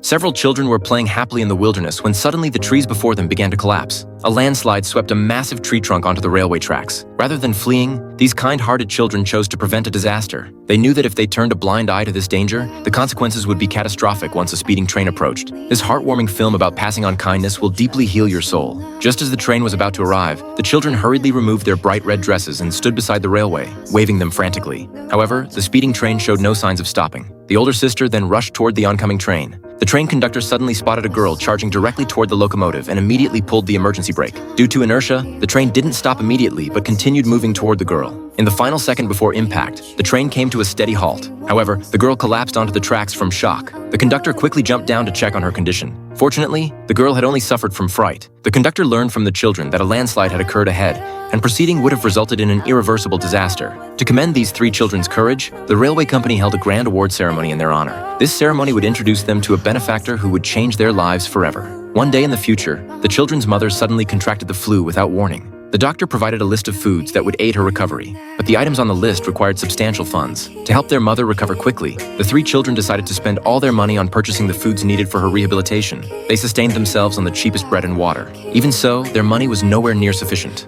Several children were playing happily in the wilderness when suddenly the trees before them began to collapse. A landslide swept a massive tree trunk onto the railway tracks. Rather than fleeing, these kind-hearted children chose to prevent a disaster. They knew that if they turned a blind eye to this danger, the consequences would be catastrophic once a speeding train approached. This heartwarming film about passing on kindness will deeply heal your soul. Just as the train was about to arrive, the children hurriedly removed their bright red dresses and stood beside the railway, waving them frantically. However, the speeding train showed no signs of stopping. The older sister then rushed toward the oncoming train. The train conductor suddenly spotted a girl charging directly toward the locomotive and immediately pulled the emergency brake. Due to inertia, the train didn't stop immediately but continued moving toward the girl. In the final second before impact, the train came to a steady halt. However, the girl collapsed onto the tracks from shock. The conductor quickly jumped down to check on her condition. Fortunately, the girl had only suffered from fright. The conductor learned from the children that a landslide had occurred ahead, and proceeding would have resulted in an irreversible disaster. To commend these three children's courage, the railway company held a grand award ceremony in their honor. This ceremony would introduce them to a benefactor who would change their lives forever. One day in the future, the children's mother suddenly contracted the flu without warning. The doctor provided a list of foods that would aid her recovery, but the items on the list required substantial funds. To help their mother recover quickly, the three children decided to spend all their money on purchasing the foods needed for her rehabilitation. They sustained themselves on the cheapest bread and water. Even so, their money was nowhere near sufficient.